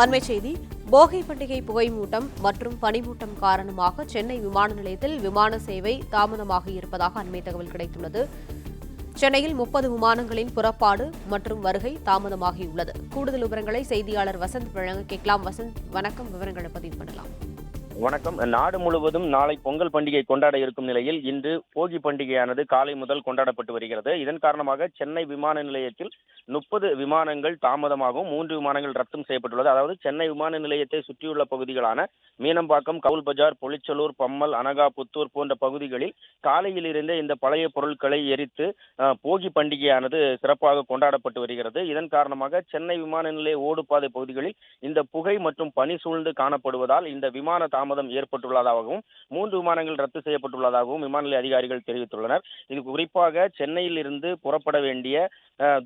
அண்மைச் செய்தி. போகி பண்டிகை புகைமூட்டம் மற்றும் பனிமூட்டம் காரணமாக சென்னை விமான நிலையத்தில் விமான சேவை தாமதமாக இருப்பதாக அண்மை தகவல் கிடைத்துள்ளது. சென்னையில் 30 விமானங்களின் புறப்பாடு மற்றும் வருகை தாமதமாகியுள்ளது. கூடுதல் விவரங்களை செய்தியாளர் வசந்த் வழங்க கேட்கலாம். வசந்த், வணக்கம். விவரங்களை பதிவு பண்ணலாம். வணக்கம். நாடு முழுவதும் நாளை பொங்கல் பண்டிகை கொண்டாட இருக்கும் நிலையில் இன்று போகி பண்டிகையானது காலை முதல் கொண்டாடப்பட்டு வருகிறது. இதன் காரணமாக சென்னை விமான நிலையத்தில் 30 விமானங்கள் தாமதமாகவும் 3 விமானங்கள் ரத்தும் செய்யப்பட்டுள்ளது. அதாவது சென்னை விமான நிலையத்தை சுற்றியுள்ள பகுதிகளான மீனம்பாக்கம், கவுல் பஜார், பொலிச்சலூர், பம்மல், அனகாபுத்தூர் போன்ற பகுதிகளில் காலையில் இருந்தே இந்த பழைய பொருட்களை எரித்து போகி பண்டிகையானது சிறப்பாக கொண்டாடப்பட்டு வருகிறது. இதன் காரணமாக சென்னை விமான நிலைய ஓடுபாதை பகுதிகளில் இந்த புகை மற்றும் பனி சூழ்ந்து காணப்படுவதால் இந்த விமான தாமதம் ஏற்பட்டுள்ளதாகவும் 3 விமானங்கள் ரத்து செய்யப்பட்டுள்ளதாகவும் விமான நிலைய அதிகாரிகள் தெரிவித்துள்ளனர். இது குறிப்பாக சென்னையில் இருந்து புறப்பட வேண்டிய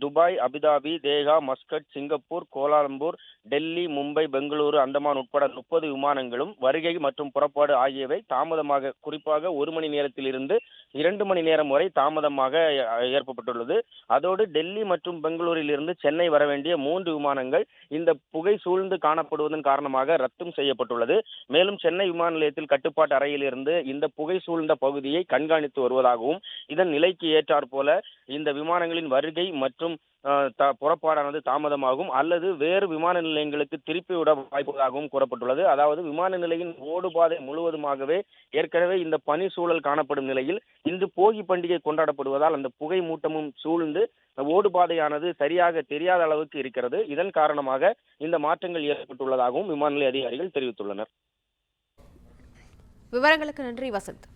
Dubai, Abu Dhabi, Doha, Muscat, Singapore, Kuala Lumpur, Delhi, Mumbai, Bengaluru, Andaman உட்பட 30 விமானங்களும் வருகை மற்றும் புறப்பாடு ஆகியவை தாமதமாக, குறிப்பாக 1 மணி நேரத்தில் இருந்து 2 மணி நேரம் வரை தாமதமாக ஏற்பட்டுள்ளது. அதோடு டெல்லி மற்றும் பெங்களூரில் இருந்து சென்னை வர வேண்டிய 3 விமானங்கள் இந்த புகை சூழ்ந்து காணப்படுவதன் காரணமாக ரத்தும் செய்யப்பட்டுள்ளது. மேலும் சென்னை விமான நிலையத்தில் கட்டுப்பாட்டு அறையில் இருந்து இந்த புகை சூழ்ந்த பகுதியை கண்காணித்து வருவதாகவும் இதன் நிலைக்கு ஏற்றாற் போல இந்த விமானங்களின் வருகை மற்றும் புறப்பாடானது தாமதமாகும் அல்லது வேறு விமான நிலையங்களுக்கு திருப்பி விட வாய்ப்புள்ளதாகவும் கூறப்பட்டுள்ளது. அதாவது விமான நிலையின் ஓடுபாதை முழுவதுமாகவே ஏற்கனவே இந்த பனி சூழல் காணப்படும் நிலையில் இன்று போகி பண்டிகை கொண்டாடப்படுவதால் அந்த புகை மூட்டமும் சூழ்ந்து ஓடுபாதையானது சரியாக தெரியாத அளவுக்கு இருக்கிறது. இதன் காரணமாக இந்த மாற்றங்கள் ஏற்பட்டுள்ளதாகவும் விமான நிலைய அதிகாரிகள் தெரிவித்துள்ளனர். விவரங்களுக்கு நன்றி வசந்த்.